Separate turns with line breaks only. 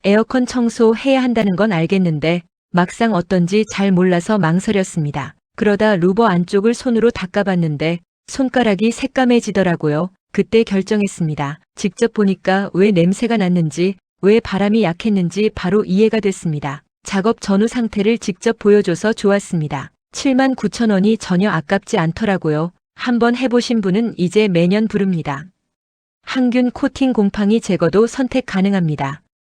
에어컨 청소해야 한다는 건 알겠는데 막상 어떤지 잘 몰라서 망설였습니다. 그러다 루버 안쪽을 손으로 닦아봤는데 손가락이 새까매지더라고요. 그때 결정했습니다. 직접 보니까 왜 냄새가 났는지, 왜 바람이 약했는지 바로 이해가 됐습니다. 작업 전후 상태를 직접 보여줘서 좋았습니다. 79,000원이 전혀 아깝지 않더라고요. 한번 해보신 분은 이제 매년 부릅니다. 항균 코팅 곰팡이 제거도 선택 가능합니다.